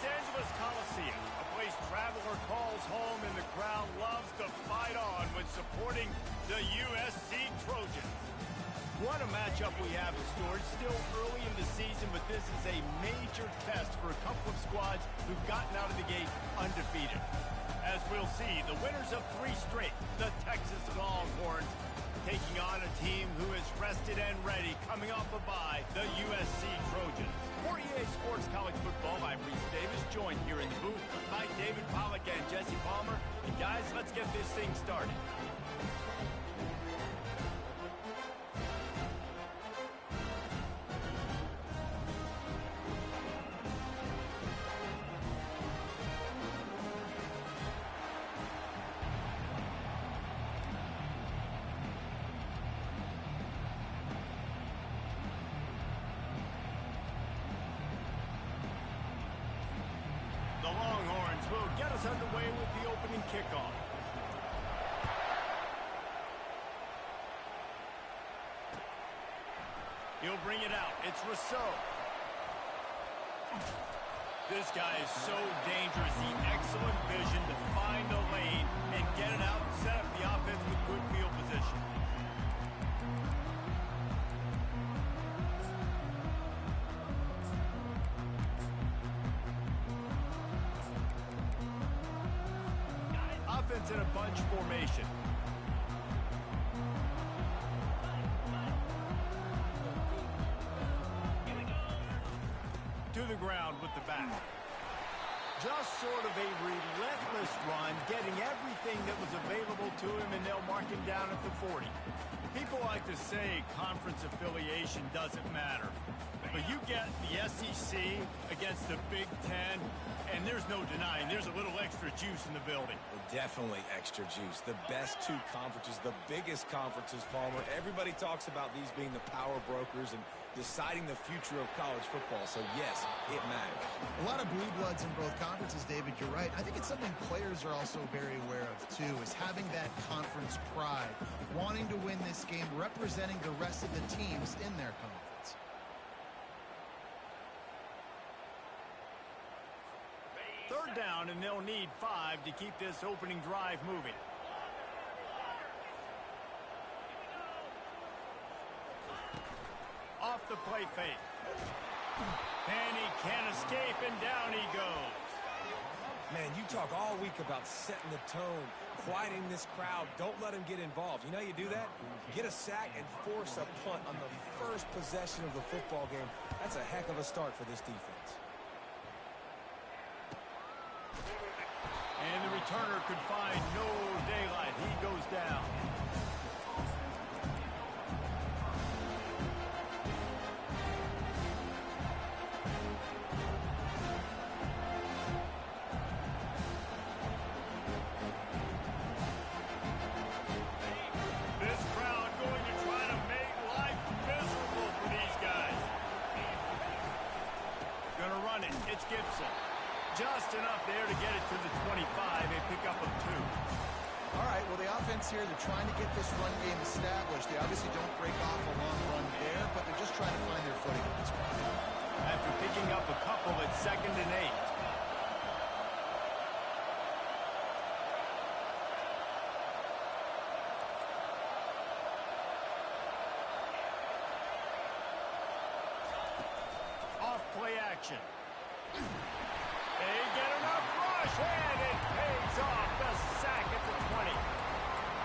Angeles Coliseum, a place traveler calls home and the crowd loves to fight on when supporting the USC Trojans. What a matchup we have in store. It's still early in the season, but this is a major test for a couple of squads who've gotten out of the gate undefeated. As we'll see, the winners of 3 straight, the Texas Longhorns, taking on a team who is rested and ready, coming off a bye, the USC Trojans. For EA Sports College Football, I'm Reese Davis, joined here in the booth by David Pollack and Jesse Palmer. And guys, let's get this thing started. The Longhorns will get us underway with the opening kickoff. He'll bring it out. It's Rousseau. This guy is so dangerous. The excellent vision to find a lane and get it out and set up the offense with good field position. Offense in a bunch formation. To the ground with the back. Just sort of a relentless run, getting everything that was available to him, and they'll mark him down at the 40. People like to say conference affiliation doesn't matter. But you get the SEC against the Big Ten, and there's no denying there's a little extra juice in the building. Definitely extra juice. The best 2 conferences, the biggest conferences, Palmer. Everybody talks about these being the power brokers and deciding the future of college football. So, yes, it matters. A lot of blue bloods in both conferences, David. You're right. I think it's something players are also very aware of, too, is having that conference pride, wanting to win this game, representing the rest of the teams in their conference. Third down, and they'll need 5 to keep this opening drive moving. Off the play fake. And he can't escape, and down he goes. Man, you talk all week about setting the tone, quieting this crowd. Don't let them get involved. You know how you do that? Get a sack and force a punt on the first possession of the football game. That's a heck of a start for this defense. And the returner could find no daylight. He goes down. This crowd going to try to make life miserable for these guys. Gonna run it. It's Gibson. Just enough there to get it to the 25, a pickup of 2. All right, well, the offense here, they're trying to get this run game established. They obviously don't break off a long run there, but they're just trying to find their footing at this point. After picking up a couple at 2nd and 8. Off play action. They get enough rush, and it pays off. The sack at the 20.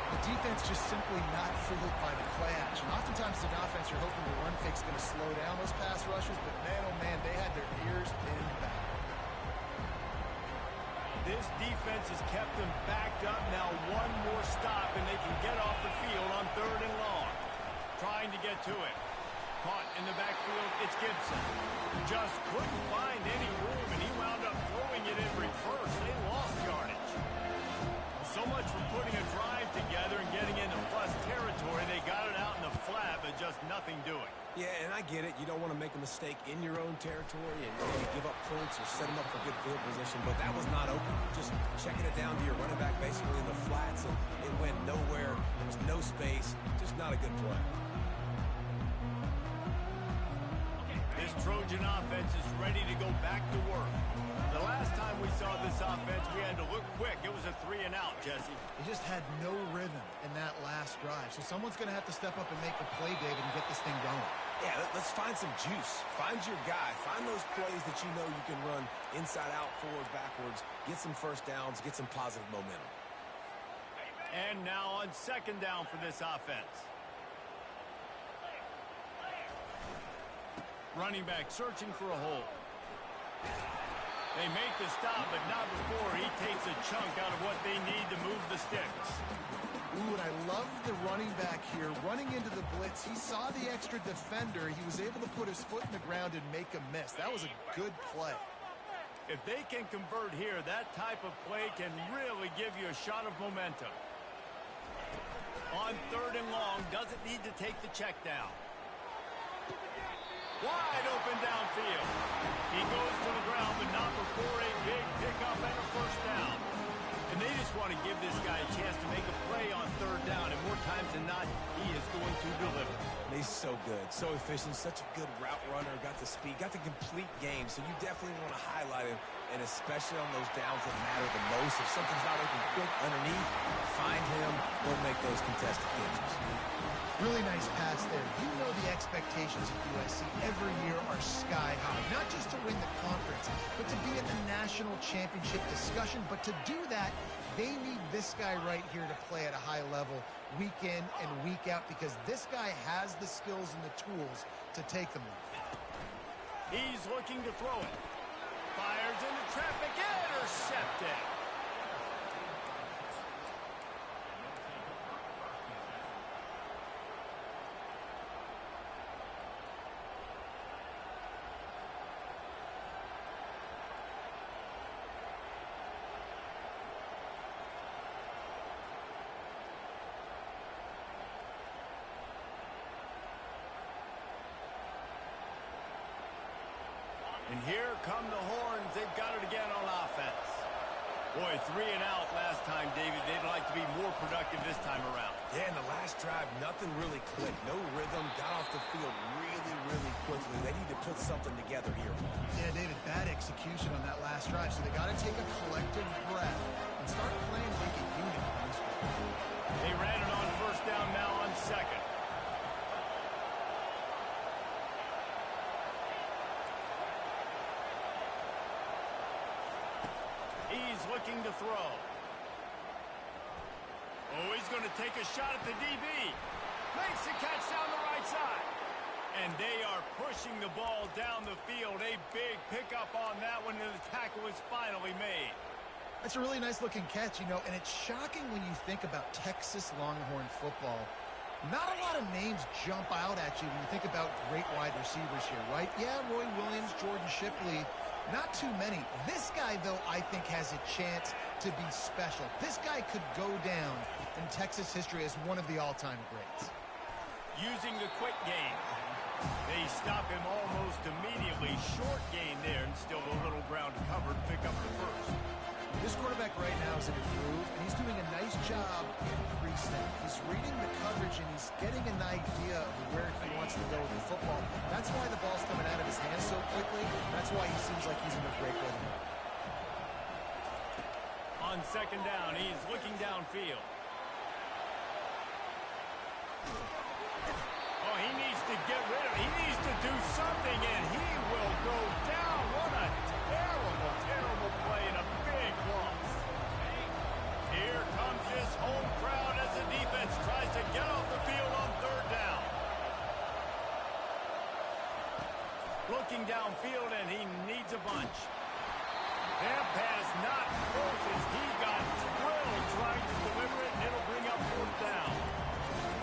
The defense just simply not fooled by the play action. Oftentimes, the offense, you're hoping the run fake's going to slow down those pass rushers, but man, oh man, they had their ears pinned back. This defense has kept them backed up. Now one more stop, and they can get off the field on 3rd and long. Trying to get to it. Caught in the backfield, it's Gibson. Just couldn't find any room, and he wound up throwing it in reverse. They lost yardage. So much for putting a drive together and getting into plus territory. They got it out in the flat, but just nothing doing. Yeah, and I get it. You don't want to make a mistake in your own territory and maybe give up points or set them up for good field position, but that was not open. Just checking it down to your running back basically in the flats, and it went nowhere. There was no space. Just not a good play. This Trojan offense is ready to go back to work. The last time we saw this offense, we had to look quick. It was a 3-and-out, Jesse. They just had no rhythm in that last drive. So someone's going to have to step up and make a play, David, and get this thing going. Yeah, let's find some juice. Find your guy. Find those plays that you know you can run inside out, forward, backwards. Get some first downs. Get some positive momentum. And now on second down for this offense. Running back searching for a hole. They make the stop, but not before he takes a chunk out of what they need to move the sticks. Ooh, and I love the running back here. Running into the blitz, he saw the extra defender. He was able to put his foot in the ground and make a miss. That was a good play. If they can convert here, that type of play can really give you a shot of momentum. On third and long, doesn't need to take the check down. Wide open downfield. He goes to the ground, but not before a big pickup and a first down. And they just want to give this guy a chance to make a play on third down, and more times than not, he is going to deliver. He's so good, so efficient, such a good route runner, got the speed, got the complete game, so you definitely want to highlight him, and especially on those downs that matter the most. If something's not open quick underneath, find him, go make those contested catches. Really nice pass there. You know the expectations of USC every year are sky high. Not just to win the conference, but to be in the national championship discussion. But to do that, they need this guy right here to play at a high level week in and week out, because this guy has the skills and the tools to take them there. He's looking to throw it. Fires into traffic, intercepted. And here come the horns. They've got it again on offense. Boy, 3-and-out last time, David. They'd like to be more productive this time around. Yeah, in the last drive, nothing really clicked. No rhythm. Got off the field really, really quickly. They need to put something together here. Yeah, David, bad execution on that last drive. So they got to take a collective breath and start playing like a unit on this one. They ran it on first down, now on second. He's looking to throw. Oh, he's going to take a shot at the DB. Makes the catch down the right side. And they are pushing the ball down the field. A big pickup on that one, and the tackle is finally made. That's a really nice looking catch, you know, and it's shocking when you think about Texas Longhorn football. Not a lot of names jump out at you when you think about great wide receivers here, right? Yeah, Roy Williams, Jordan Shipley. Not too many. This guy, though, I think has a chance to be special. This guy could go down in Texas history as one of the all-time greats. Using the quick game. They stop him almost immediately. Short gain there, and still a little ground to cover to pick up the first. This quarterback right now is in a groove, and he's doing a nice job in pre-snap. He's reading the coverage, and he's getting an idea of where he wants to go with the football. That's why the ball's coming out of his hands so quickly. That's why he seems like he's in a great rhythm. On second down, he's looking downfield. Oh, he needs to get rid of it. He needs to do something, and he will go down. What a terrible, terrible play and a big loss. Here comes his home crowd as the defense tries to get off the field on third down. Looking downfield, and he needs a bunch. That pass not close as he got drilled trying to deliver it, and it'll bring up fourth down.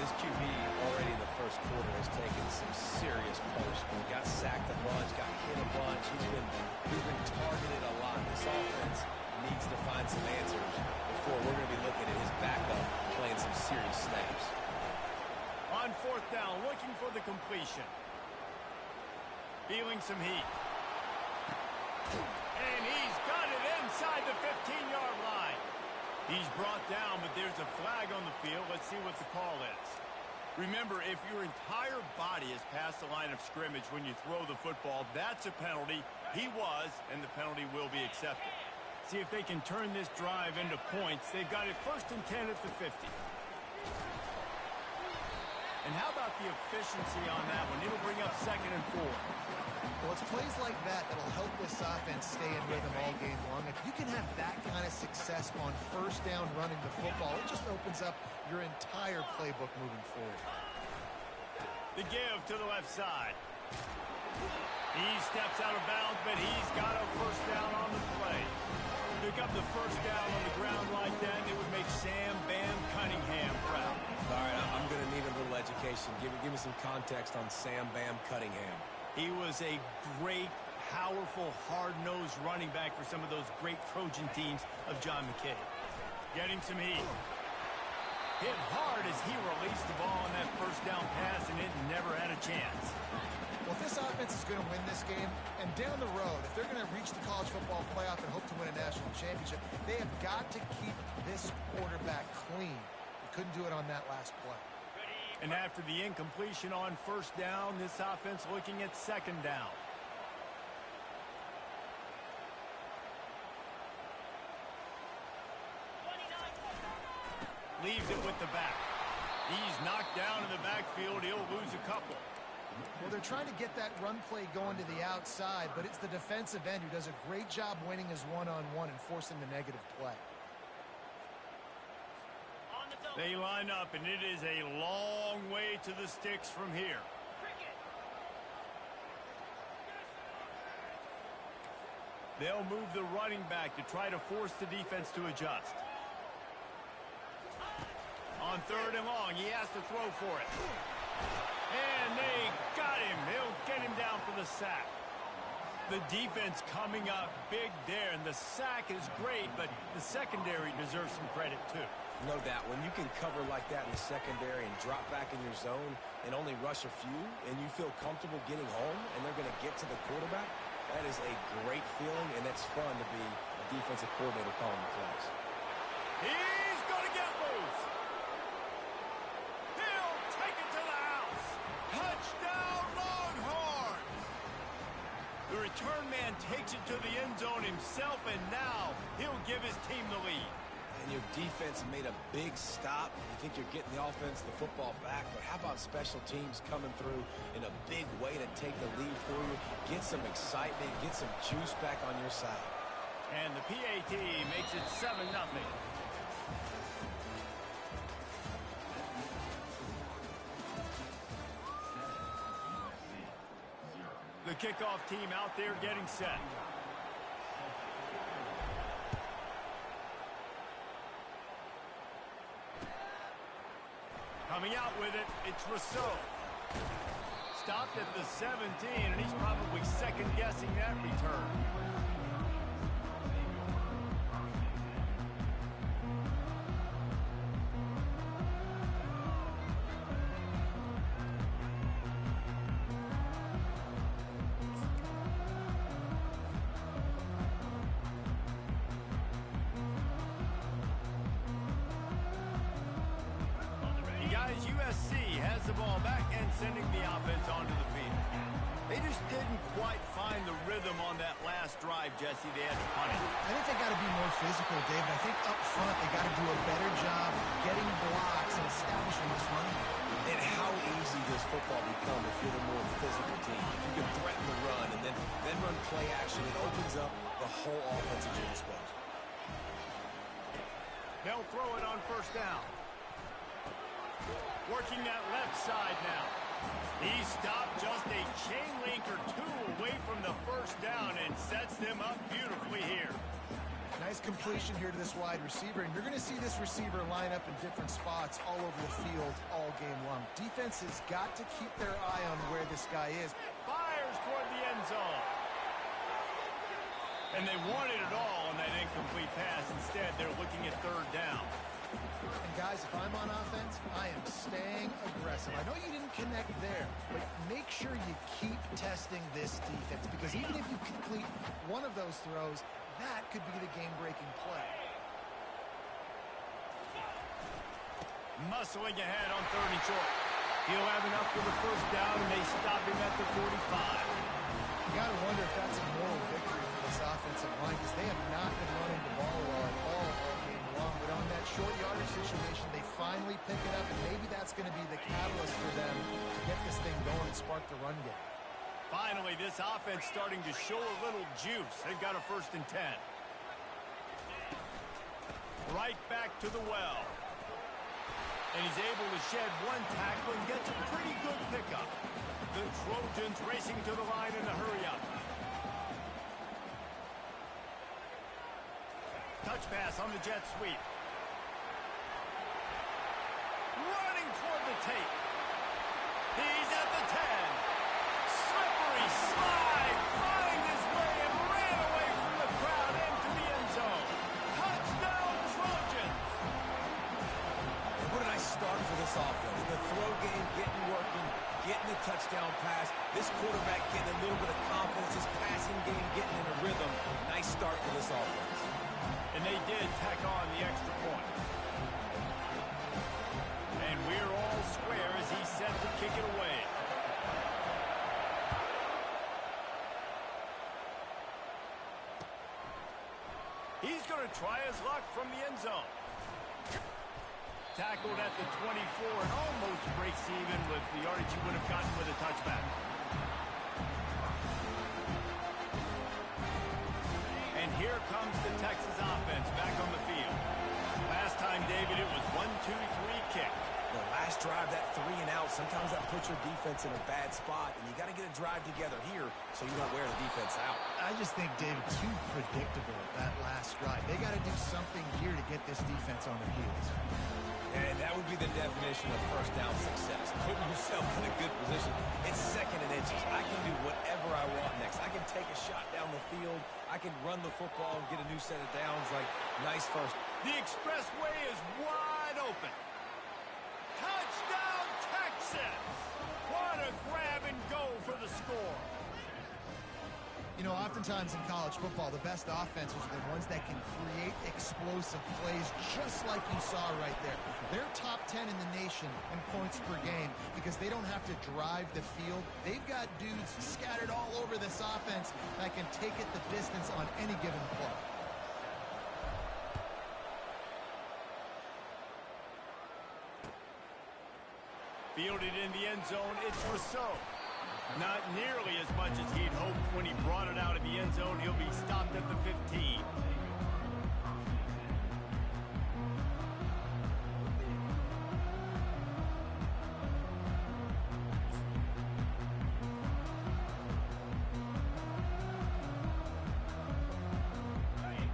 This QB already in the first quarter has taken some serious punishment. Got sacked a bunch, got hit a bunch. He's been targeted a lot. This offense needs to find some answers before we're going to be looking at his backup playing some serious snaps. On fourth down, looking for the completion. Feeling some heat. And he's got it inside the 15-yard line. He's brought down, but there's a flag on the field. Let's see what the call is. Remember, if your entire body is past the line of scrimmage when you throw the football, that's a penalty. He was, and the penalty will be accepted. See if they can turn this drive into points. They've got it 1st and 10 at the 50. And how about the efficiency on that one? It'll bring up 2nd and 4. Well, it's plays like that that'll help this offense stay in rhythm all game long. If you can have that kind of success on 1st down running the football, it just opens up your entire playbook moving forward. The give to the left side. He steps out of bounds, but he's got a 1st down on the play. Pick up the 1st down on the ground like that, it would make Sam Bam Cunningham proud. All right, I'm going to need a little education. Give me some context on Sam Bam Cunningham. He was a great, powerful, hard-nosed running back for some of those great Trojan teams of John McKay. Getting some heat. Hit hard as he released the ball on that 1st down pass, and it never had a chance. Well, if this offense is going to win this game, and down the road, if they're going to reach the college football playoff and hope to win a national championship, they have got to keep this quarterback clean. They couldn't do it on that last play. And after the incompletion on 1st down, this offense looking at 2nd down. Leaves it with the back. He's knocked down in the backfield. He'll lose a couple. Well, they're trying to get that run play going to the outside, but it's the defensive end who does a great job winning his one-on-one and forcing the negative play. They line up, and it is a long way to the sticks from here. They'll move the running back to try to force the defense to adjust. On 3rd and long, he has to throw for it. And they got him. He'll get him down for the sack. The defense coming up big there, and the sack is great, but the secondary deserves some credit too. No doubt. When you can cover like that in the secondary and drop back in your zone and only rush a few, and you feel comfortable getting home, and they're going to get to the quarterback, that is a great feeling, and it's fun to be a defensive coordinator calling the plays. He's going to get loose. He'll take it to the house. Touchdown, Longhorns. The return man takes it to the end zone himself, and now he'll give his team the lead. And your defense made a big stop. You think you're getting the offense, the football back, but how about special teams coming through in a big way to take the lead for you? Get some excitement, get some juice back on your side. And the PAT makes it 7-0. The kickoff team out there getting set. Coming out with it, it's Rousseau. Stopped at the 17, and he's probably second-guessing that return. Guys, USC has the ball back and sending the offense onto the field. They just didn't quite find the rhythm on that last drive, Jesse. They had to punt it. I think they got to be more physical, David. I think up front they got to do a better job getting blocks and establishing this running. And how easy does football become if you're the more physical team? If you can threaten the run and then run play action, it opens up the whole offense at your disposal. They'll throw it on 1st down. Working that left side now. He stopped just a chain link or two away from the 1st down and sets them up beautifully here. Nice completion here to this wide receiver, and you're going to see this receiver line up in different spots all over the field all game long. Defense has got to keep their eye on where this guy is. Fires toward the end zone. And they wanted it all on that incomplete pass. Instead, they're looking at 3rd down. And guys, if I'm on offense, I am staying aggressive. I know you didn't connect there, but make sure you keep testing this defense, because even if you complete one of those throws, that could be the game-breaking play. Muscling ahead on 3rd and short. He'll have enough for the first down, and they stop him at the 45. You got to wonder if that's a moral victory for this offensive line because they have not been running the ball well at all game long. But on that short yardage situation, they finally pick it up, and maybe that's going to be the catalyst for them to get this thing going and spark the run game. Finally, this offense starting to show a little juice. They've got a 1st and 10. Right back to the well. And he's able to shed one tackle and gets a pretty good pickup. The Trojans racing to the line in a hurry-up. Touch pass on the jet sweep. Running toward the tape. He's at the 10. Slippery slide. Find his way and ran away from the crowd into the end zone. Touchdown, Trojans. And what a nice start for this offense. The throw game getting working, getting the touchdown pass. This quarterback getting a little bit of confidence. His passing game getting in a rhythm. Nice start for this offense. And they did tack on the extra point. And we're all square as he's set to kick it away. He's going to try his luck from the end zone. Tackled at the 24 and almost breaks even with the yardage he would have gotten with a touchback. And here comes the Texas offense back on the field. Last time, David, it was 1-2-3 kick. The last drive, that 3 and out, sometimes that puts your defense in a bad spot, and you got to get a drive together here so you don't wear the defense out. I just think, David, too predictable, that last drive. They got to do something here to get this defense on their heels. And that would be the definition of first down success. Putting yourself in a good position. It's 2nd and inches. I can do whatever I want next. I can take a shot down the field. I can run the football and get a new set of downs. Like, nice first. The expressway is wide open. Touchdown, Texas! What a grab and go for the score. You know, oftentimes in college football, the best offenses are the ones that can create explosive plays just like you saw right there. They're top 10 in the nation in points per game because they don't have to drive the field. They've got dudes scattered all over this offense that can take it the distance on any given play. Fielded in the end zone, it's Rousseau. Not nearly as much as he'd hoped when he brought it out of the end zone. He'll be stopped at the 15.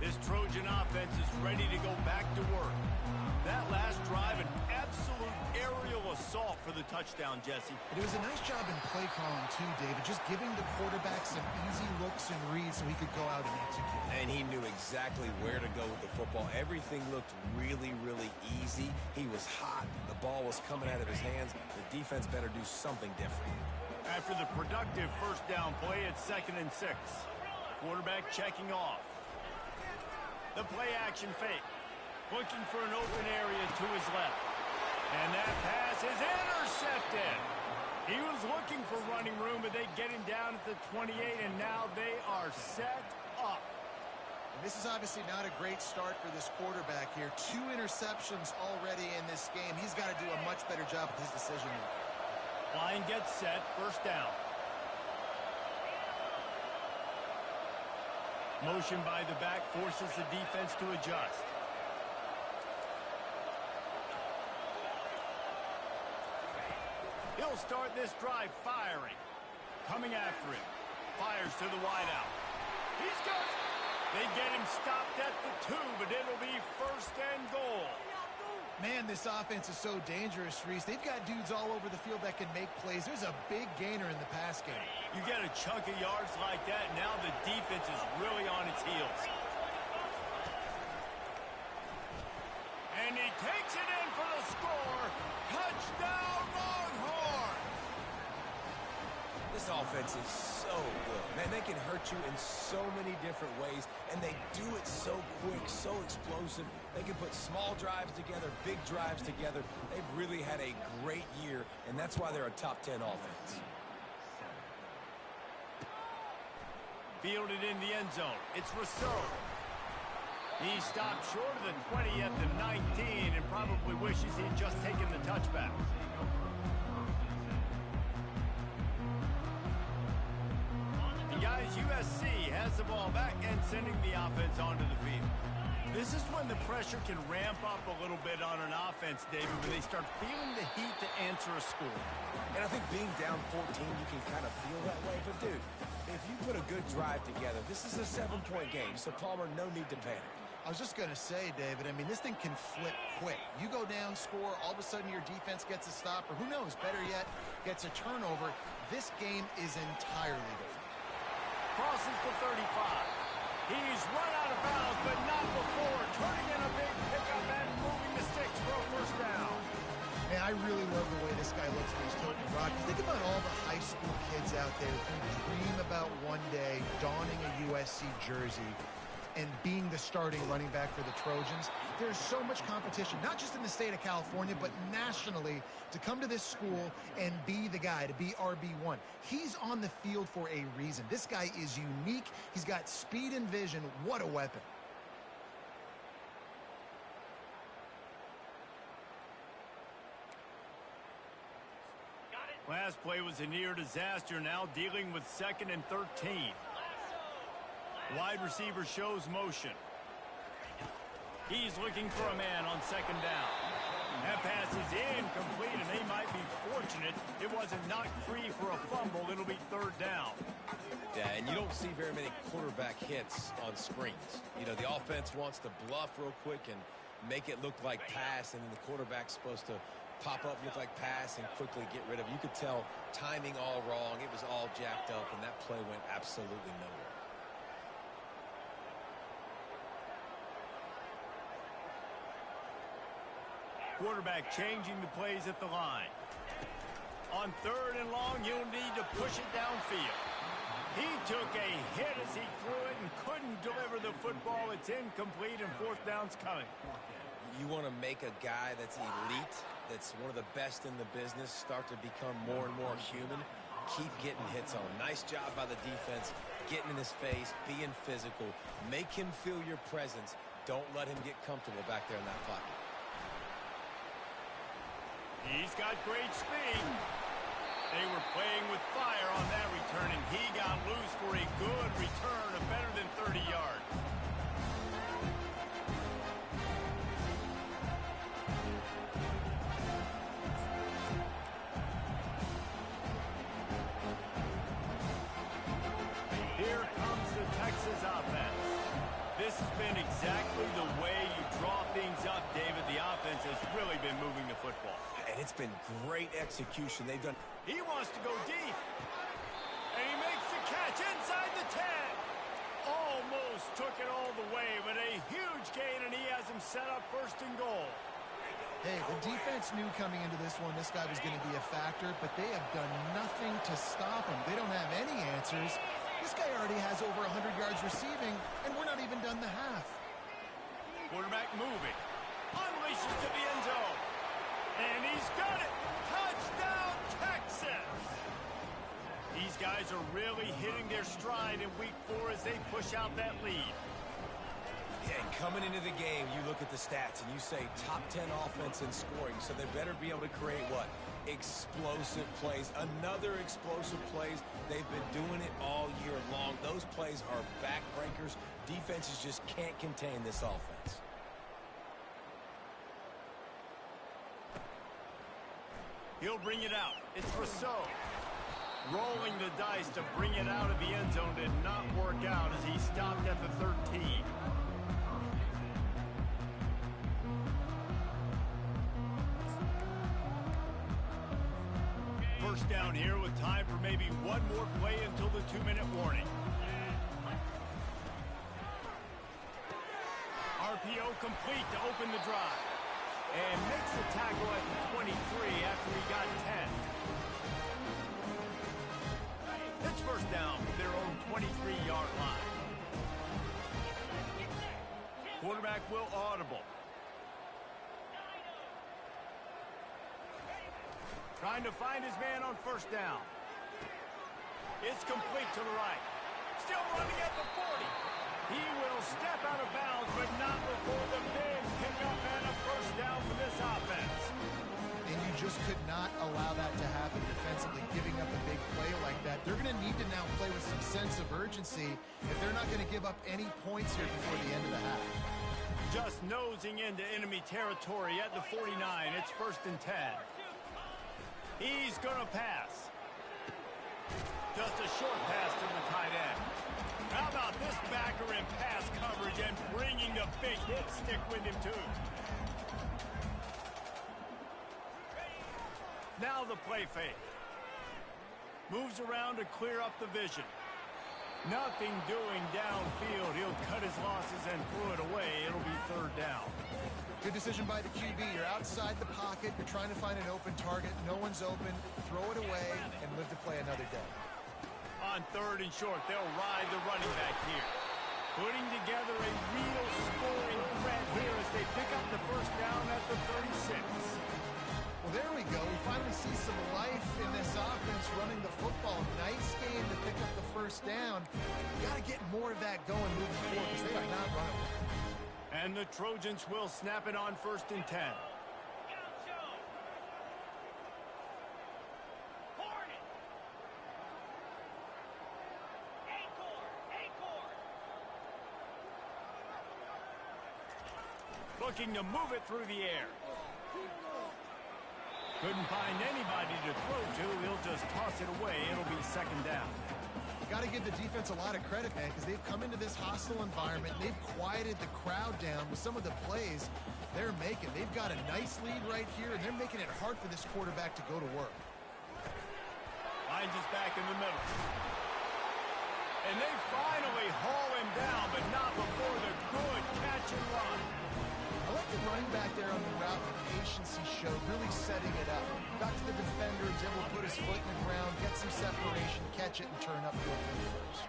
This Trojan offense is ready to go back to work. That last drive, an absolute aerial assault for the touchdown, Jesse. But it was a nice job in play calling, too, David, just giving the quarterback some easy looks and reads so he could go out and execute. And he knew exactly where to go with the football. Everything looked really, really easy. He was hot. The ball was coming out of his hands. The defense better do something different. After the productive first down play, it's 2nd and 6. Quarterback checking off. The play action fake. Looking for an open area to his left. And that pass is intercepted. He was looking for running room, but they get him down at the 28, and now they are set up. And this is obviously not a great start for this quarterback here. 2 interceptions already in this game. He's got to do a much better job with his decision making. Line gets set, first down. Motion by the back forces the defense to adjust. He'll start this drive firing. Coming after him. Fires to the wideout. He's got it. They get him stopped at the 2, but it'll be 1st and goal. Man, this offense is so dangerous, Reese. They've got dudes all over the field that can make plays. There's a big gainer in the pass game. You get a chunk of yards like that, now the defense is really on its heels. And he takes it in for the score. Touchdown, Longhorn! This offense is so good. Man, they can hurt you in so many different ways, and they do it so quick, so explosive. They can put small drives together, big drives together. They've really had a great year, and that's why they're a top 10 offense. Fielded in the end zone. It's Rousseau. He stopped short of the 20 at the 19 and probably wishes he'd just taken the touchback. Guys, USC has the ball back and sending the offense onto the field. This is when the pressure can ramp up a little bit on an offense, David, when they start feeling the heat to answer a score. And I think being down 14, you can kind of feel that way. But, dude, if you put a good drive together, this is a 7-point game. So, Palmer, no need to panic. I was just going to say, David, I mean, this thing can flip quick. You go down, score, all of a sudden your defense gets a stop, or who knows, better yet, gets a turnover. This game is entirely different. Crosses the 35. He's run out of bounds, but not before. Turning in a big pickup and moving the sticks for a first down. Man, I really love the way this guy looks when he's toting the rock. Think about all the high school kids out there who dream about one day donning a USC jersey and being the starting running back for the Trojans. There's so much competition, not just in the state of California, but nationally, to come to this school and be the guy, to be RB1. He's on the field for a reason. This guy is unique. He's got speed and vision. What a weapon. Last play was a near disaster, now dealing with 2nd and 13. Wide receiver shows motion. He's looking for a man on 2nd down. That pass is incomplete, and they might be fortunate it wasn't knocked free for a fumble. It'll be 3rd down. Yeah, and you don't see very many quarterback hits on screens. You know, the offense wants to bluff real quick and make it look like pass, and then the quarterback's supposed to pop up, look like pass, and quickly get rid of it. You could tell timing all wrong. It was all jacked up, and that play went absolutely nowhere. Quarterback changing the plays at the line. On 3rd and long, you'll need to push it downfield. He took a hit as he threw it and couldn't deliver the football. It's incomplete, and 4th down's coming. You want to make a guy that's elite, that's one of the best in the business, start to become more and more human. Keep getting hits on him. Nice job by the defense, getting in his face, being physical. Make him feel your presence. Don't let him get comfortable back there in that pocket. He's got great speed. They were playing with fire on that return, and he got loose for a good return of better than 30 yards. Here comes the Texas offense. This has been exactly the way you draw things up, David. The offense has really been moving the football. And it's been great execution. They've done. He wants to go deep. And he makes the catch inside the 10. Almost took it all the way, but a huge gain, and he has him set up 1st and goal. Hey, the defense knew coming into this one this guy was going to be a factor, but they have done nothing to stop him. They don't have any answers. This guy already has over 100 yards receiving, and we're not even done the half. Quarterback moving. Unleashes to the end zone. And he's got it. Touchdown, Texas. These guys are really hitting their stride in week 4 as they push out that lead. Yeah, and coming into the game, you look at the stats and you say top 10 offense in scoring, so they better be able to create what? Explosive plays. Another explosive plays. They've been doing it all year long. Those plays are backbreakers. Defenses just can't contain this offense. He'll bring it out. It's Rousseau. Rolling the dice to bring it out of the end zone did not work out as he stopped at the 13. First down here with time for maybe one more play until the 2-minute warning. RPO complete to open the drive. And makes the tackle at the 23 after he got 10. It's first down from their own 23-yard line. Quarterback will audible. Trying to find his man on first down. It's complete to the right. Still running at the 40. He will step out of bounds, but not before the big pickup and a first down for this offense. And you just could not allow that to happen defensively, giving up a big play like that. They're going to need to now play with some sense of urgency if they're not going to give up any points here before the end of the half. Just nosing into enemy territory at the 49. It's first and 10. He's going to pass. Just a short pass to the tight end. How about this backer in pass coverage and bringing the big hit stick with him, too. Now the play fake. Moves around to clear up the vision. Nothing doing downfield. He'll cut his losses and throw it away. It'll be third down. Good decision by the QB. You're outside the pocket. You're trying to find an open target. No one's open. Throw it away and live to play another day. On third and short, they'll ride the running back here. Putting together a real scoring threat here as they pick up the first down at the 36. Well, there we go. We finally see some life in this offense running the football. Nice game to pick up the first down. You got to get more of that going moving forward because they are not running. And the Trojans will snap it on first and 10. Looking to move it through the air. Couldn't find anybody to throw to. He'll just toss it away. It'll be second down. Got to give the defense a lot of credit, man, because they've come into this hostile environment. They've quieted the crowd down with some of the plays they're making. They've got a nice lead right here, and they're making it hard for this quarterback to go to work. Finds us back in the middle. And they finally haul him down, but not before the good catch and run. I like the running back there on the route, the patience he showed, really setting it up. Got to the defender, was able to put his foot in the ground, get some separation, catch it, and turn upfield for the first.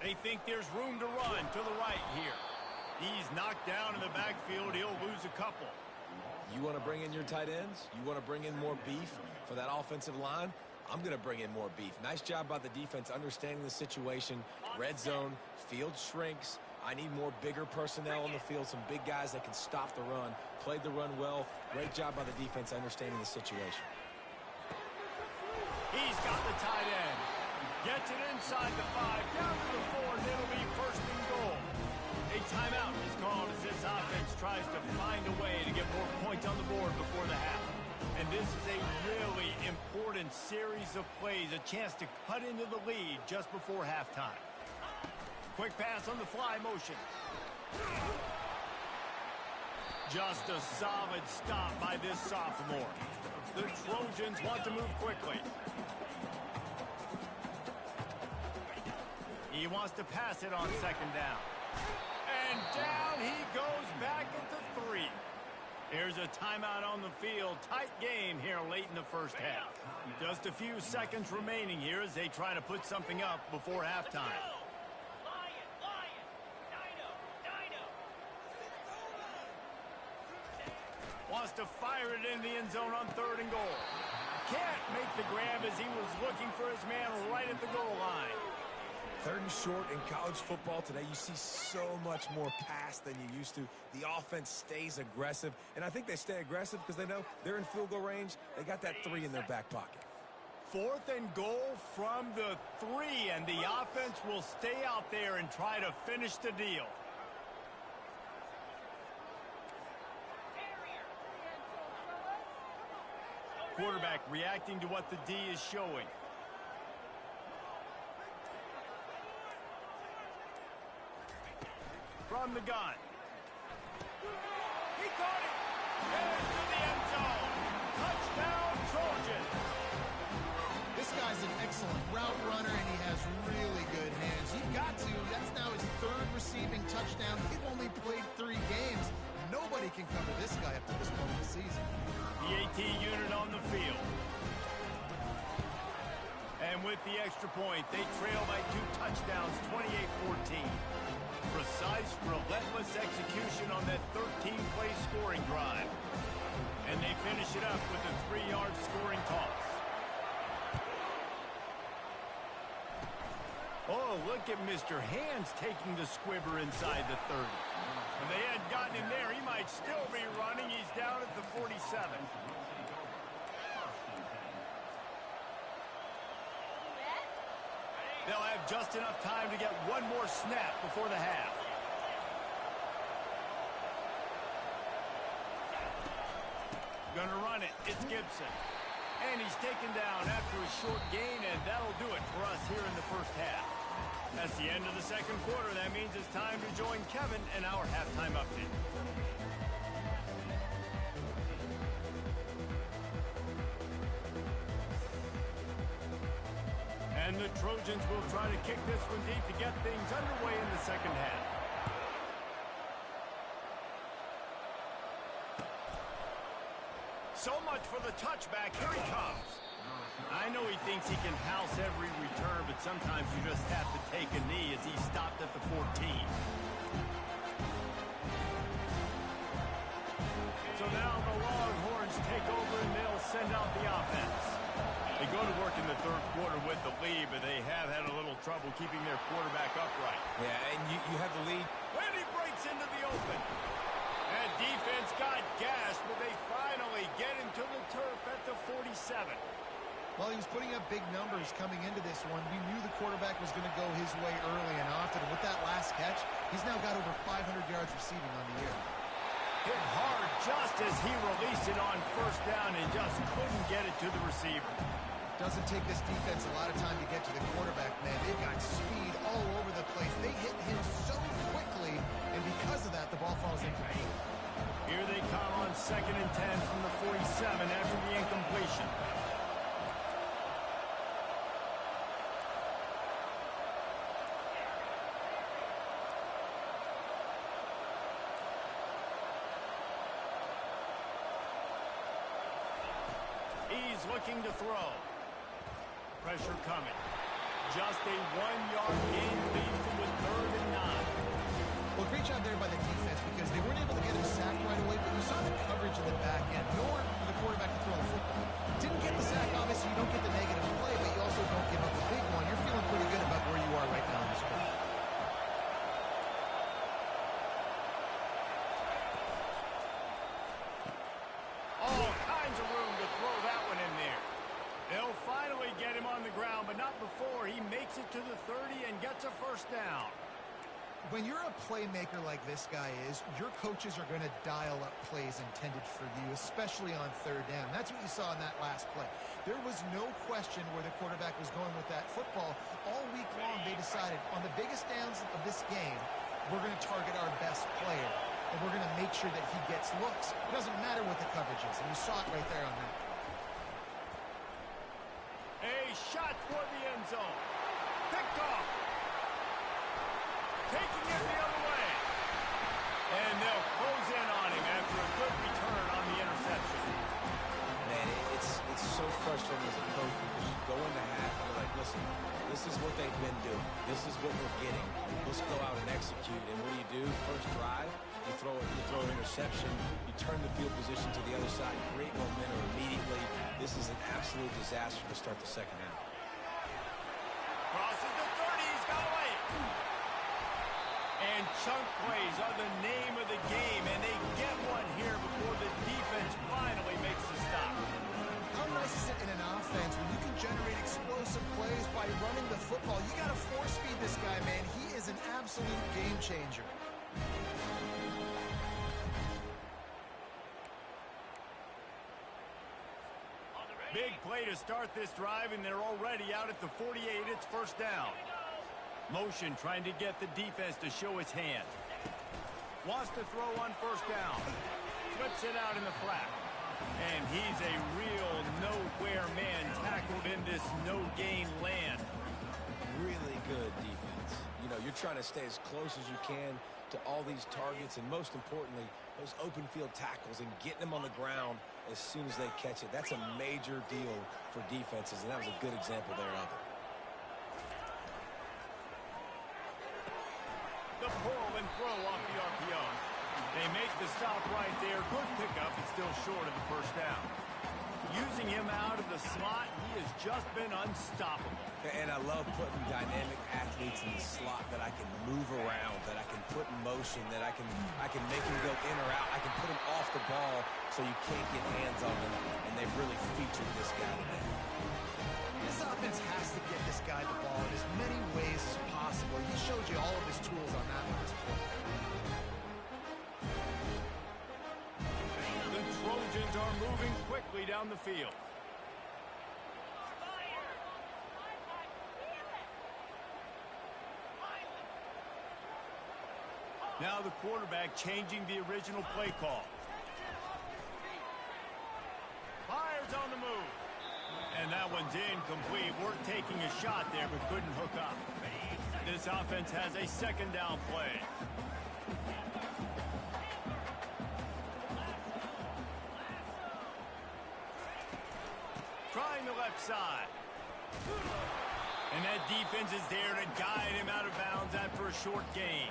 They think there's room to run to the right here. He's knocked down in the backfield. He'll lose a couple. You want to bring in your tight ends? You want to bring in more beef for that offensive line? I'm going to bring in more beef. Nice job by the defense understanding the situation. Red zone, field shrinks. I need more bigger personnel on the field, some big guys that can stop the run. Played the run well. Great job by the defense understanding the situation. He's got the tight end. Gets it inside the 5, down to the 4, and it'll be first and goal. A timeout is called as this offense tries to find a way to get more points on the board before the half. And this is a really important series of plays, a chance to cut into the lead just before halftime. Quick pass on the fly motion. Just a solid stop by this sophomore. The Trojans want to move quickly. He wants to pass it on second down. And down he goes back into 3. Here's a timeout on the field. Tight game here late in the first half. Just a few seconds remaining here as they try to put something up before halftime. Wants to fire it in the end zone on third and goal. Can't make the grab as he was looking for his man right at the goal line. Third and short in college football today, you see so much more pass than you used to. The offense stays aggressive, and I think they stay aggressive because they know they're in field goal range. They got that 3 in their back pocket. Fourth and goal from the 3, and the offense will stay out there and try to finish the deal. Quarterback reacting to what the D is showing. From the gun. He caught it. Into the end zone. Touchdown, Trojans. This guy's an excellent route runner, and he has really good hands. You've got to. That's now his 3rd receiving touchdown. He's only played 3 games. Nobody can cover this guy up to this point of the season. The AT unit on the field. the extra point. They trail by 2 touchdowns, 28-14. Precise, relentless execution on that 13-play scoring drive. And they finish it up with a 3-yard scoring toss. Oh, look at Mr. Hands taking the squibber inside the 30. If they hadn't gotten him there, he might still be running. He's down at the 47. They'll have just enough time to get one more snap before the half. Gonna run it. It's Gibson. And he's taken down after a short gain, and that'll do it for us here in the first half. That's the end of the second quarter. That means it's time to join Kevin in our halftime update. And the Trojans will try to kick this one deep to get things underway in the second half. So much for the touchback. Here he comes. I know he thinks he can house every return, but sometimes you just have to take a knee as he stopped at the 14. So now the Longhorns take over and they'll send out the offense. They go to work in the third quarter with the lead, but they have had a little trouble keeping their quarterback upright. Yeah, and you have the lead. And he breaks into the open. That defense got gashed, but they finally get him to the turf at the 47. Well, he was putting up big numbers coming into this one. We knew the quarterback was going to go his way early and often. And with that last catch, he's now got over 500 yards receiving on the year. Hit hard just as he released it on first down and just couldn't get it to the receiver. Doesn't take this defense a lot of time to get to the quarterback, man. They've got speed all over the place. They hit him so quickly, and because of that, the ball falls incomplete. Here they come on 2nd and 10 from the 47 after the incompletion. He's looking to throw. Pressure coming. Just a 1-yard gain lead from the 3rd and 9. Well, great job there by the defense because they weren't able to get him sacked right away, but you saw the coverage in the back end. Nowhere for the quarterback to throw the football. Didn't get the sack, obviously. You don't get the negative play, but you also don't give up a big one. You're feeling pretty good about where you are right now in this game. All kinds of room to throw that one in there. They'll finally get him on the ground, but not before he makes it to the 30 and gets a first down. When you're a playmaker like this guy is, your coaches are going to dial up plays intended for you, especially on 3rd down. That's what you saw in that last play. There was no question where the quarterback was going with that football. All week long, they decided on the biggest downs of this game, we're going to target our best player, and we're going to make sure that he gets looks. It doesn't matter what the coverage is, and you saw it right there on that. A shot toward the end zone. Picked off. Taking it the other way. And they'll close in on him after a good return on the interception. Man, it's so frustrating as a coach because you go into half and you're like, listen, this is what they've been doing. This is what we're getting. Let's go out and execute. And what do? First drive, you throw an interception. You turn the field position to the other side, create momentum immediately. This is an absolute disaster to start the second half. Crosses the 30. He's got away. And chunk plays are the name of the game, and they get one here before the defense finally makes the stop. How nice is it in an offense when you can generate explosive plays by running the football? You got to force feed this guy, man. He is an absolute game changer. Big play to start this drive, and they're already out at the 48. It's first down. Motion trying to get the defense to show his hand. Wants to throw on first down. Flips it out in the flat. And he's a real nowhere man tackled in this no-gain land. Really good defense. You know, you're trying to stay as close as you can to all these targets, and most importantly, those open field tackles and getting them on the ground as soon as they catch it. That's a major deal for defenses, and that was a good example there of it. They make the stop right there. Good pickup, but still short of the first down. Using him out of the slot, he has just been unstoppable. And I love putting dynamic athletes in the slot that I can move around, that I can put in motion, that I can make him go in or out. I can put him off the ball so you can't get hands on him, and they've really featured this guy today. This offense has to get this guy the ball in as many ways as possible. He showed you all of his tools on that last play. The Trojans are moving quickly down the field. Now the quarterback changing the original play call. Fires on the move. And that one's incomplete. We're taking a shot there, but couldn't hook up. This offense has a second down play. Trying the left side. And that defense is there to guide him out of bounds after a short gain.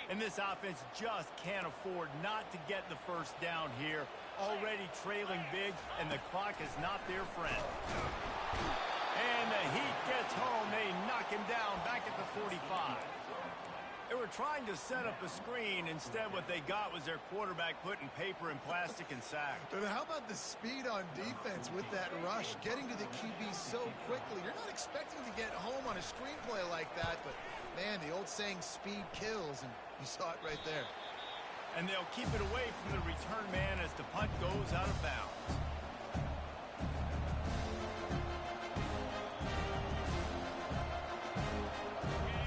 And this offense just can't afford not to get the first down here. Already trailing big, and the clock is not their friend. And the Heat gets home. They knock him down back at the 45. They were trying to set up a screen. Instead, what they got was their quarterback putting paper in plastic and sacked. But how about the speed on defense with that rush, getting to the QB so quickly? You're not expecting to get home on a screenplay like that, but, man, the old saying, speed kills, and you saw it right there. And they'll keep it away from the return man as the punt goes out of bounds.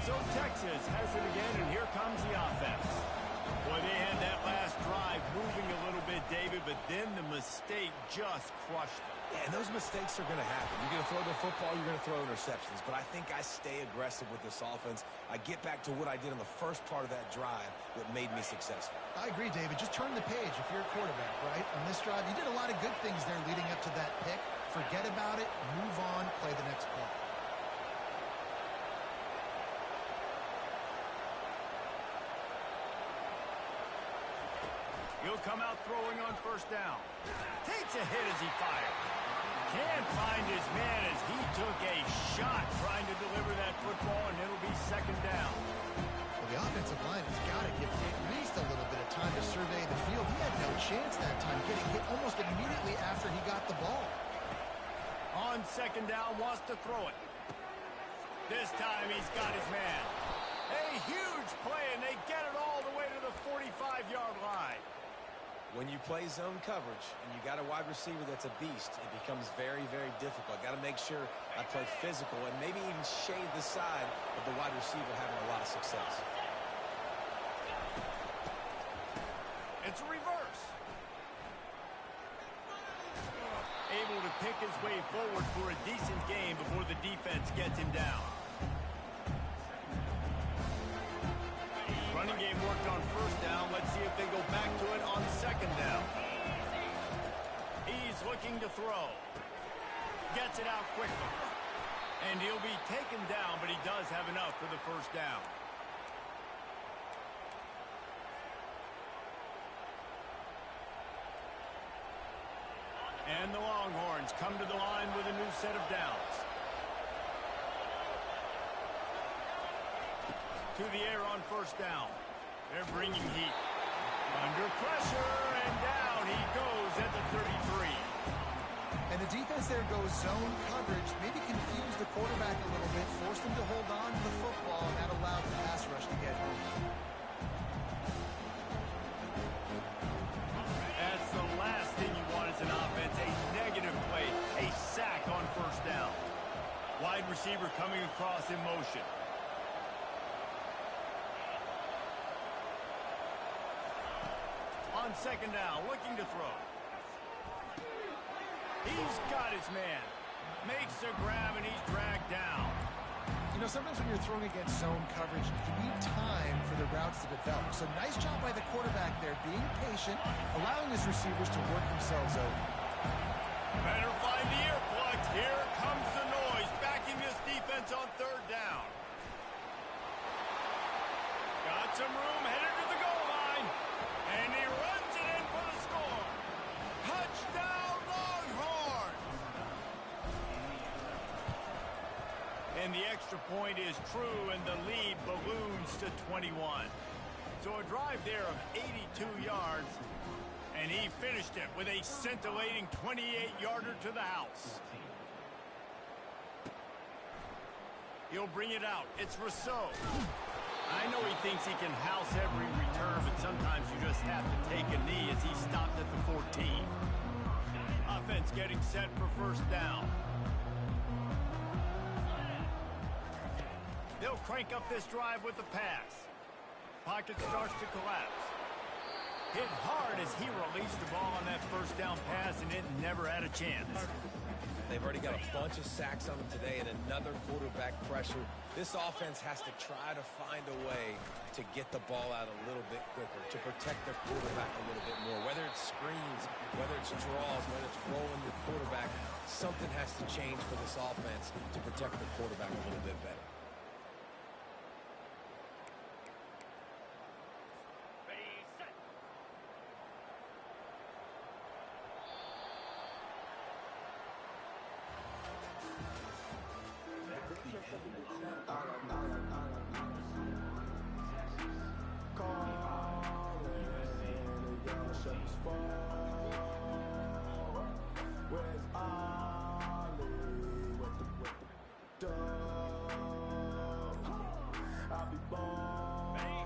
So Texas has it again, and here comes the offense. Boy, they had that last drive moving a little bit, David, but then the mistake just crushed them. Yeah, and those mistakes are going to happen. You're going to throw the football, you're going to throw interceptions. But I think I stay aggressive with this offense. I get back to what I did on the first part of that drive that made me successful. I agree, David. Just turn the page if you're a quarterback, right? On this drive, you did a lot of good things there leading up to that pick. Forget about it, move on, play the next play. He'll come out throwing on first down. Takes a hit as he fires. Can't find his man as he took a shot trying to deliver that football, and it'll be second down. Well, the offensive line has got to give at least a little bit of time to survey the field. He had no chance that time, getting hit almost immediately after he got the ball. On second down, wants to throw it. This time he's got his man. A huge play, and they get it all the way to the 45-yard line. When you play zone coverage and you got a wide receiver that's a beast, it becomes very, very difficult. Got to make sure I play physical and maybe even shade the side of the wide receiver having a lot of success. It's a reverse. Able to pick his way forward for a decent gain before the defense gets him down. Running game worked on first down. Let's see if they go back to it on second down. He's looking to throw. Gets it out quickly. And he'll be taken down, but he does have enough for the first down. And the Longhorns come to the line with a new set of downs. To the air on first down. They're bringing heat. Under pressure, and down he goes at the 33. And the defense there goes zone coverage, maybe confused the quarterback a little bit, forced him to hold on to the football, and that allowed the pass rush to get home. That's the last thing you want as an offense, a negative play, a sack on first down. Wide receiver coming across in motion. On second down, looking to throw. He's got his man. Makes the grab, and he's dragged down. You know, sometimes when you're throwing against zone coverage, you need time for the routes to develop. So nice job by the quarterback there, being patient, allowing his receivers to work themselves over. Better find the earplugs. Here comes the noise, backing this defense on third down. Got some room, headed to the goal line. And he runs it in for the score. Touchdown, Longhorn! And the extra point is true, and the lead balloons to 21. So a drive there of 82 yards, and he finished it with a scintillating 28-yarder to the house. He'll bring it out. It's Rousseau. I know he thinks he can house every return, but sometimes you just have to take a knee as he stopped at the 14. Offense getting set for first down. They'll crank up this drive with the pass. Pocket starts to collapse. Hit hard as he released the ball on that first down pass, and it never had a chance. They've already got a bunch of sacks on them today and another quarterback pressure. This offense has to try to find a way to get the ball out a little bit quicker, to protect their quarterback a little bit more. Whether it's screens, whether it's draws, whether it's rolling your quarterback, something has to change for this offense to protect the quarterback a little bit better.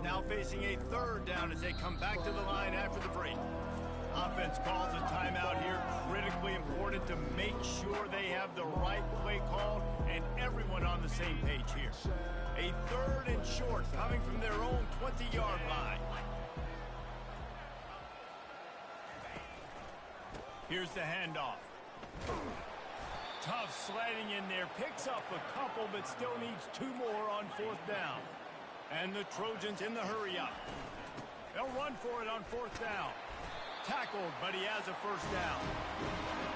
Now facing a third down as they come back to the line after the break. Offense calls a timeout here, critically important to make sure they have the right play called and everyone on the same page here. A third and short coming from their own 20-yard line. Here's the handoff. Tough sledding in there, picks up a couple but still needs 2 more on fourth down. And the Trojans in the hurry-up. They'll run for it on fourth down. Tackled, but he has a first down.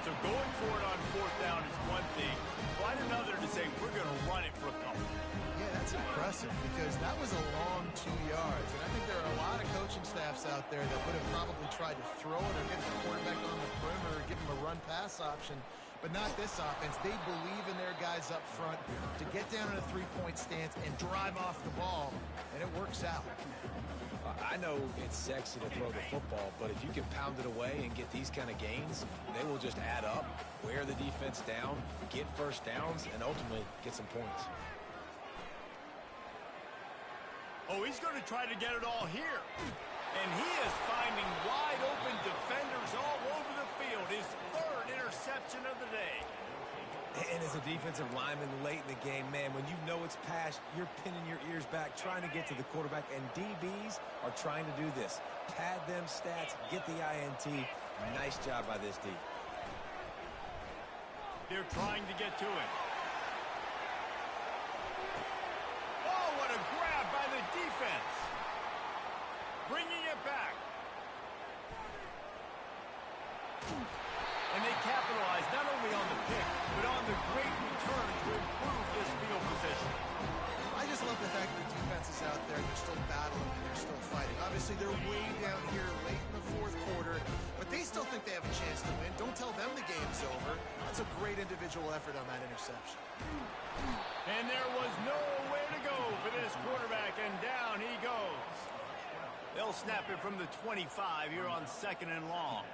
So going for it on fourth down is one thing. Quite another to say, we're going to run it for a couple. Yeah, that's impressive because that was a long 2 yards. And I think there are a lot of coaching staffs out there that would have probably tried to throw it or get the quarterback on the perimeter or give him a run-pass option. But not this offense. They believe in their guys up front to get down in a three-point stance and drive off the ball, and it works out. I know it's sexy to throw the football, but if you can pound it away and get these kind of gains, they will just add up, wear the defense down, get first downs, and ultimately get some points. Oh, he's going to try to get it all here. And he is finding wide open defenders all over the field. His third interception of the day. And as a defensive lineman late in the game, man, when you know it's past, you're pinning your ears back, trying to get to the quarterback, and DBs are trying to do this. Pad them stats, get the INT. Nice job by this D. They're trying to get to it. Oh, what a grab by the defense. Bringing it back. And they capitalize not only on the pick, but on the great return to improve this field position. I just love the fact that the defense is out there. They're still battling and they're still fighting. Obviously, they're way down here late in the fourth quarter, but they still think they have a chance to win. Don't tell them the game's over. That's a great individual effort on that interception. And there was nowhere to go for this quarterback, and down he goes. They'll snap it from the 25 here on second and long.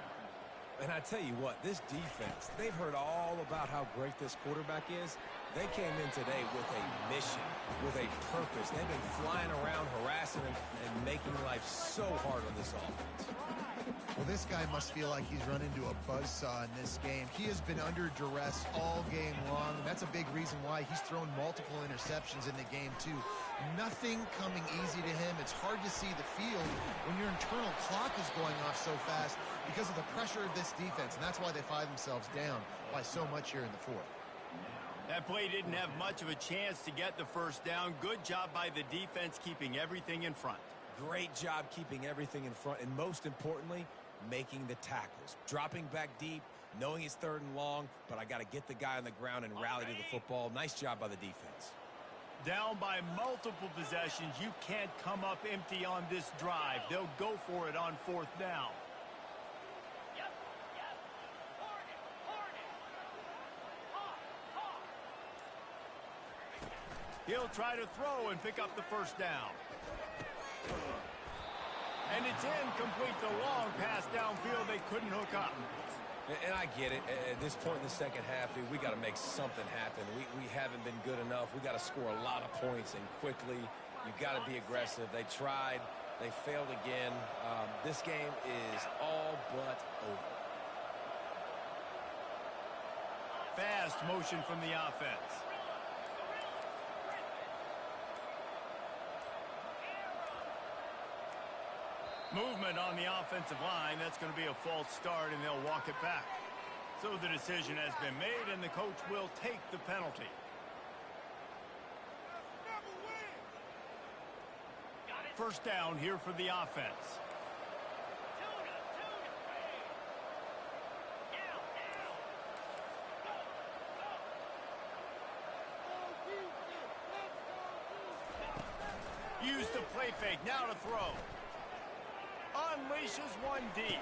And I tell you what, this defense, they've heard all about how great this quarterback is. They came in today with a mission, with a purpose. They've been flying around, harassing him, and making life so hard on this offense. Well, this guy must feel like he's run into a buzzsaw in this game. He has been under duress all game long. That's a big reason why he's thrown multiple interceptions in the game, too. Nothing coming easy to him. It's hard to see the field when your internal clock is going off so fast because of the pressure of this defense, and that's why they find themselves down by so much here in the fourth. That play didn't have much of a chance to get the first down. Good job by the defense keeping everything in front. Great job keeping everything in front, and most importantly, making the tackles. Dropping back deep, knowing it's 3rd and long, but I got to get the guy on the ground and rally to the football. Nice job by the defense. Down by multiple possessions. You can't come up empty on this drive. They'll go for it on 4th down. He'll try to throw and pick up the first down. And it's incomplete. The long pass downfield, they couldn't hook up. And I get it. At this point in the second half, dude, we got to make something happen. We haven't been good enough. We got to score a lot of points and quickly. You've got to be aggressive. They tried. They failed again. This game is all but over. Fast motion from the offense. Movement on the offensive line. That's going to be a false start, and they'll walk it back. So the decision has been made, and the coach will take the penalty. First down here for the offense. Use the play fake. Now to throw. Unleashes one deep.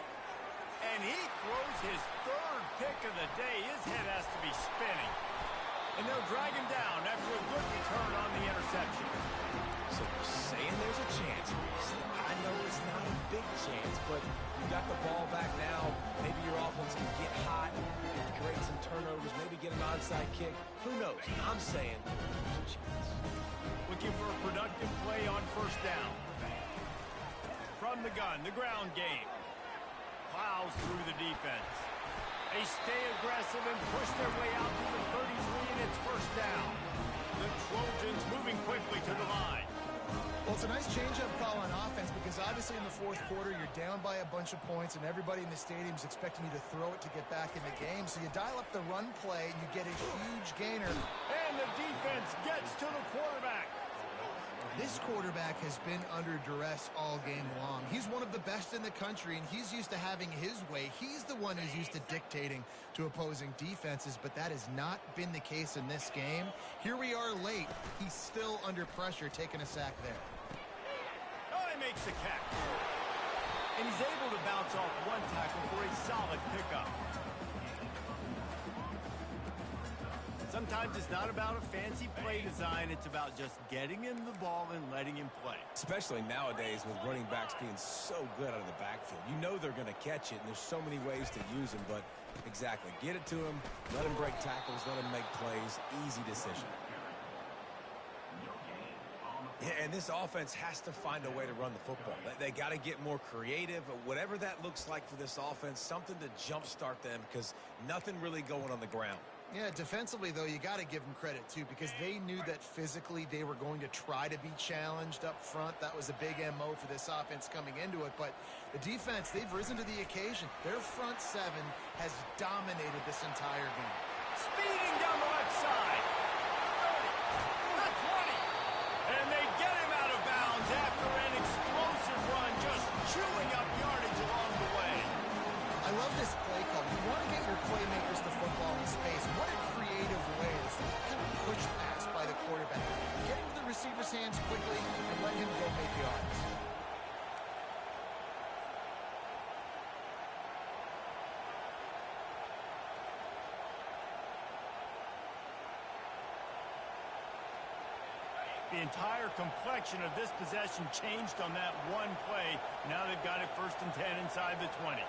And he throws his 3rd pick of the day. His head has to be spinning. And they'll drag him down after a good return on the interception. So you're saying there's a chance. I know it's not a big chance, but you got the ball back now. Maybe your offense can get hot, create some turnovers, maybe get an onside kick. Who knows? I'm saying there's a chance. Looking for a productive play on first down. From the gun, the ground game. Plows through the defense. They stay aggressive and push their way out to the 33, and it's first down. The Trojans moving quickly to the line. Well, it's a nice change-up call on offense because obviously in the 4th quarter, you're down by a bunch of points, and everybody in the stadium is expecting you to throw it to get back in the game. So you dial up the run play, and you get a huge gainer. And the defense gets to the quarterback. This quarterback has been under duress all game long. He's one of the best in the country, and he's used to having his way. He's the one who's used to dictating to opposing defenses, but that has not been the case in this game. Here we are late. He's still under pressure, taking a sack there. Oh, he makes the catch. And he's able to bounce off one tackle for a solid pickup. Sometimes it's not about a fancy play design. It's about just getting him the ball and letting him play. Especially nowadays with running backs being so good out of the backfield. You know they're going to catch it, and there's so many ways to use him. But exactly, get it to him, let him break tackles, let him make plays. Easy decision. Yeah, and this offense has to find a way to run the football. They got to get more creative. Whatever that looks like for this offense, something to jumpstart them because nothing really going on the ground. Yeah, defensively, though, you got to give them credit, too, because they knew that physically they were going to try to be challenged up front. That was a big MO for this offense coming into it. But the defense, they've risen to the occasion. Their front 7 has dominated this entire game. Speeding down the left side. 30, the 20. And they get him out of bounds after an explosive run, just chewing up yardage along the way. I love this play call. You want to get your playmakers the football in space. What a creative way. This kind of push pass by the quarterback. Get into the receiver's hands quickly and let him go make yards. The entire complexion of this possession changed on that one play. Now they've got it 1st and 10 inside the 20.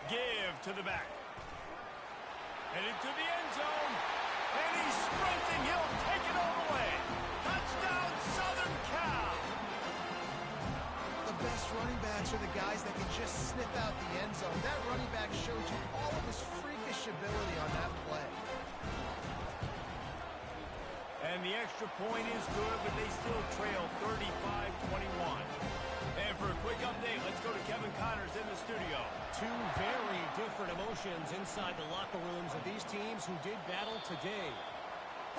Give to the back. Headed to the end zone. And he's sprinting. He'll take it all the way. Touchdown, Southern Cal. The best running backs are the guys that can just snip out the end zone. That running back showed you all of his freakish ability on that play. And the extra point is good, but they still trail 35-21. And for a quick update, let's go to Kevin Connors in the studio. Two very different emotions inside the locker rooms of these teams who did battle today.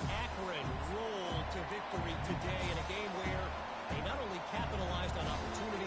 Akron rolled to victory today in a game where they not only capitalized on opportunities